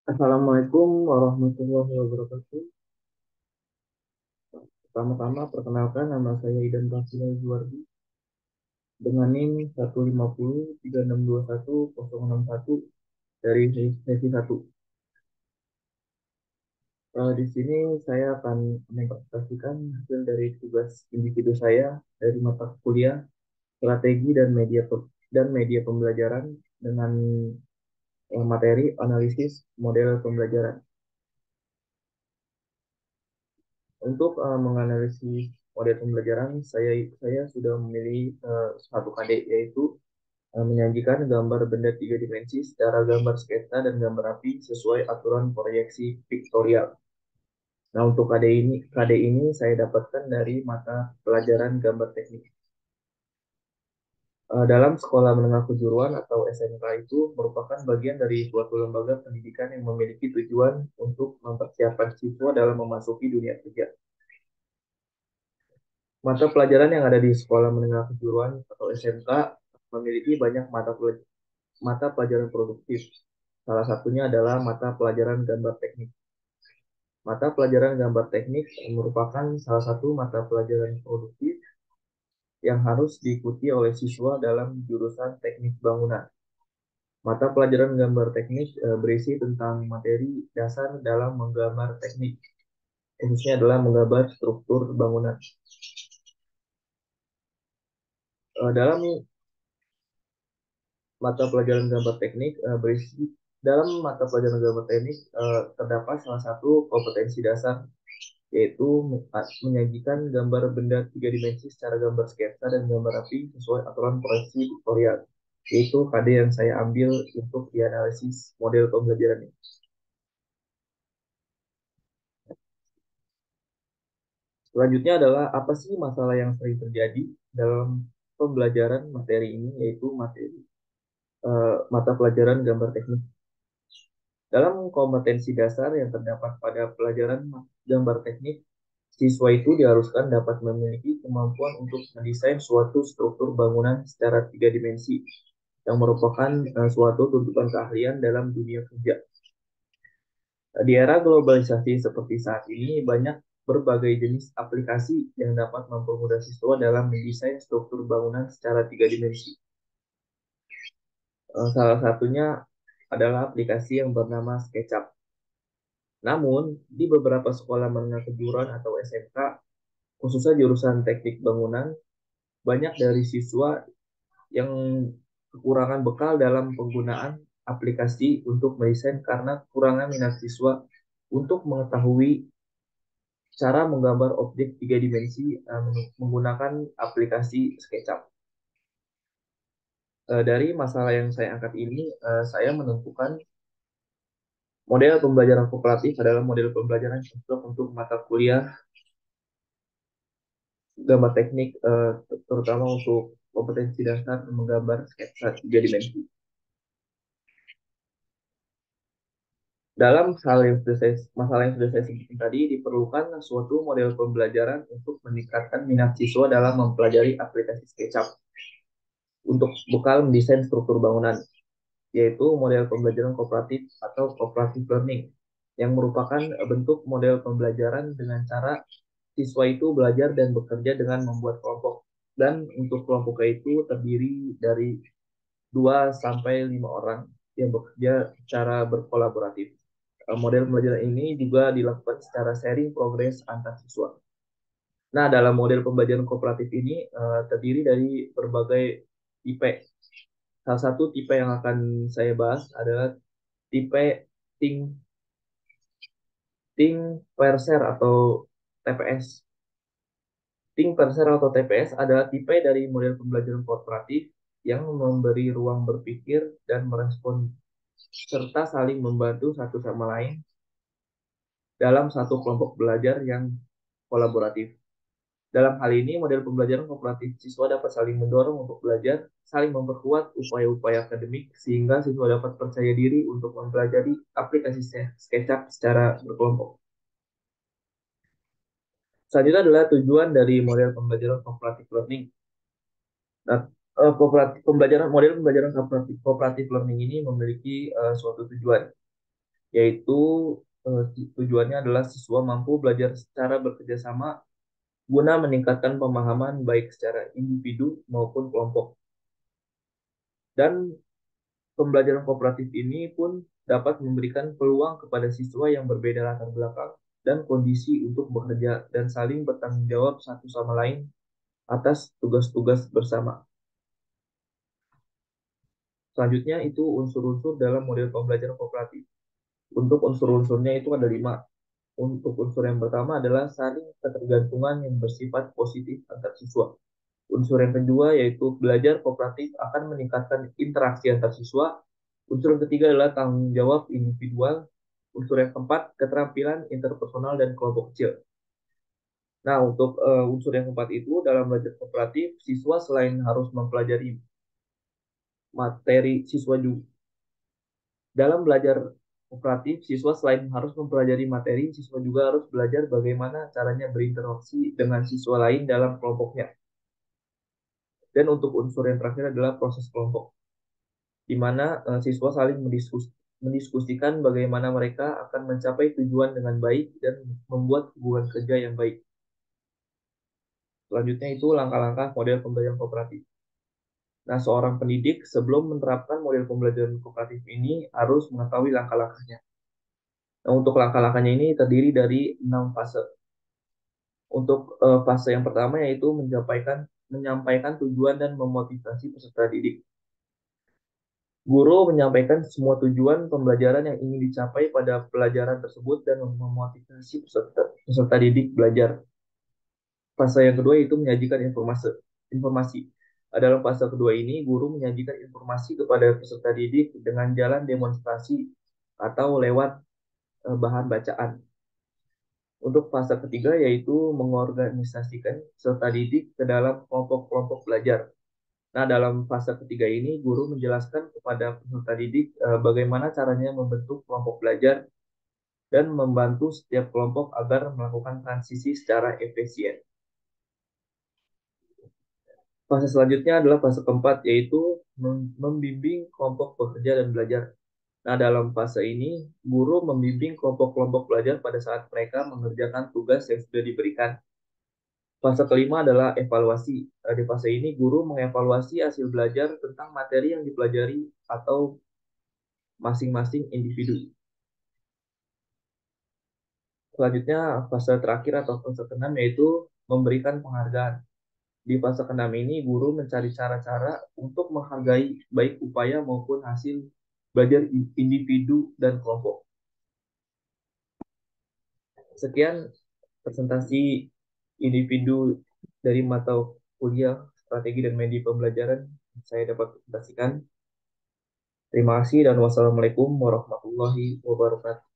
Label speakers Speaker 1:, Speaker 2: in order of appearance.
Speaker 1: Assalamualaikum warahmatullahi wabarakatuh. Pertama-tama perkenalkan nama saya Idan Prasetya Juwardi dengan NIM 1503621 dari sesi 1. Di sini saya akan mempresentasikan hasil dari tugas individu saya dari mata kuliah strategi dan media pembelajaran dengan materi analisis model pembelajaran. Untuk menganalisis model pembelajaran, saya sudah memilih satu KD, yaitu menyajikan gambar benda tiga dimensi secara gambar sketsa dan gambar api sesuai aturan proyeksi piktorial. Nah, untuk KD ini saya dapatkan dari mata pelajaran gambar teknik. Dalam sekolah menengah kejuruan atau SMK itu merupakan bagian dari suatu lembaga pendidikan yang memiliki tujuan untuk mempersiapkan siswa dalam memasuki dunia kerja. Mata pelajaran yang ada di sekolah menengah kejuruan atau SMK memiliki banyak mata pelajaran produktif. Salah satunya adalah mata pelajaran gambar teknik. Mata pelajaran gambar teknik merupakan salah satu mata pelajaran produktif yang harus diikuti oleh siswa dalam jurusan teknik bangunan. Mata pelajaran gambar teknik berisi tentang materi dasar dalam menggambar teknik, khususnya adalah menggambar struktur bangunan. Dalam mata pelajaran gambar teknik berisi dalam mata pelajaran gambar teknik terdapat salah satu kompetensi dasar, yaitu menyajikan gambar benda tiga dimensi secara gambar sketsa dan gambar api sesuai aturan proyeksi vektorial, yaitu KD yang saya ambil untuk dianalisis model pembelajaran ini. Selanjutnya adalah apa sih masalah yang sering terjadi dalam pembelajaran materi ini, yaitu materi mata pelajaran gambar teknik. Dalam kompetensi dasar yang terdapat pada pelajaran gambar teknik, siswa itu diharuskan dapat memiliki kemampuan untuk mendesain suatu struktur bangunan secara tiga dimensi yang merupakan suatu tuntutan keahlian dalam dunia kerja. Di era globalisasi seperti saat ini, banyak berbagai jenis aplikasi yang dapat mempermudah siswa dalam mendesain struktur bangunan secara tiga dimensi. Salah satunya adalah aplikasi yang bernama SketchUp. Namun, di beberapa sekolah menengah kejuruan atau SMK, khususnya jurusan teknik bangunan, banyak dari siswa yang kekurangan bekal dalam penggunaan aplikasi untuk mendesain karena kekurangan minat siswa untuk mengetahui cara menggambar objek tiga dimensi menggunakan aplikasi SketchUp. Dari masalah yang saya angkat ini, saya menentukan model pembelajaran kooperatif adalah model pembelajaran cocok untuk mata kuliah gambar teknik, terutama untuk kompetensi dasar menggambar sketsa tiga dimensi. Dalam masalah yang sudah saya sebutkan tadi, diperlukan suatu model pembelajaran untuk meningkatkan minat siswa dalam mempelajari aplikasi SketchUp untuk bekal mendesain struktur bangunan, yaitu model pembelajaran kooperatif atau cooperative learning, yang merupakan bentuk model pembelajaran dengan cara siswa itu belajar dan bekerja dengan membuat kelompok. Dan untuk kelompok itu terdiri dari 2 sampai 5 orang yang bekerja secara berkolaboratif. Model pembelajaran ini juga dilakukan secara sharing progres antar siswa. Nah, dalam model pembelajaran kooperatif ini terdiri dari berbagai tipe. Salah satu tipe yang akan saya bahas adalah tipe Think Think Parser atau TPS. Think Parser atau TPS adalah tipe dari model pembelajaran kooperatif yang memberi ruang berpikir dan merespon serta saling membantu satu sama lain dalam satu kelompok belajar yang kolaboratif. Dalam hal ini, model pembelajaran kooperatif siswa dapat saling mendorong untuk belajar, saling memperkuat upaya-upaya akademik, sehingga siswa dapat percaya diri untuk mempelajari aplikasi SketchUp secara berkelompok. Selanjutnya adalah tujuan dari model pembelajaran cooperative learning. Nah, model pembelajaran cooperative learning ini memiliki suatu tujuan. yaitu tujuannya adalah siswa mampu belajar secara bekerja sama guna meningkatkan pemahaman baik secara individu maupun kelompok. Dan pembelajaran kooperatif ini pun dapat memberikan peluang kepada siswa yang berbeda latar belakang dan kondisi untuk bekerja dan saling bertanggung jawab satu sama lain atas tugas-tugas bersama. Selanjutnya itu unsur-unsur dalam model pembelajaran kooperatif. Untuk unsur-unsurnya itu ada 5. Untuk unsur yang pertama adalah saling ketergantungan yang bersifat positif antar siswa. Unsur yang kedua yaitu belajar kooperatif akan meningkatkan interaksi antar siswa. Unsur yang ketiga adalah tanggung jawab individual. Unsur yang keempat, keterampilan interpersonal dan kelompok kecil. Nah, untuk unsur yang keempat itu dalam belajar kooperatif, siswa selain harus mempelajari materi siswa juga dalam belajar kooperatif, siswa selain harus mempelajari materi, siswa juga harus belajar bagaimana caranya berinteraksi dengan siswa lain dalam kelompoknya. Dan untuk unsur yang terakhir adalah proses kelompok, di mana siswa saling mendiskusikan bagaimana mereka akan mencapai tujuan dengan baik dan membuat hubungan kerja yang baik. Selanjutnya itu langkah-langkah model pembelajaran kooperatif. Nah, seorang pendidik sebelum menerapkan model pembelajaran kooperatif ini harus mengetahui langkah-langkahnya. Nah, untuk langkah-langkahnya ini terdiri dari 6 fase. Untuk fase yang pertama yaitu menyampaikan tujuan dan memotivasi peserta didik. Guru menyampaikan semua tujuan pembelajaran yang ingin dicapai pada pelajaran tersebut dan memotivasi peserta didik belajar. Fase yang kedua itu menyajikan informasi. Dalam fase kedua ini, guru menyajikan informasi kepada peserta didik dengan jalan demonstrasi atau lewat bahan bacaan. Untuk fase ketiga yaitu mengorganisasikan peserta didik ke dalam kelompok-kelompok belajar. Nah, dalam fase ketiga ini, guru menjelaskan kepada peserta didik bagaimana caranya membentuk kelompok belajar dan membantu setiap kelompok agar melakukan transisi secara efisien. Fase selanjutnya adalah fase keempat, yaitu membimbing kelompok bekerja dan belajar. Nah, dalam fase ini, guru membimbing kelompok-kelompok belajar pada saat mereka mengerjakan tugas yang sudah diberikan. Fase kelima adalah evaluasi. Di fase ini, guru mengevaluasi hasil belajar tentang materi yang dipelajari atau masing-masing individu. Selanjutnya, fase terakhir atau fase keenam yaitu memberikan penghargaan. Di fase keenam ini, guru mencari cara-cara untuk menghargai baik upaya maupun hasil belajar individu dan kelompok. Sekian presentasi individu dari mata kuliah strategi dan media pembelajaran saya dapat presentasikan. Terima kasih dan wassalamualaikum warahmatullahi wabarakatuh.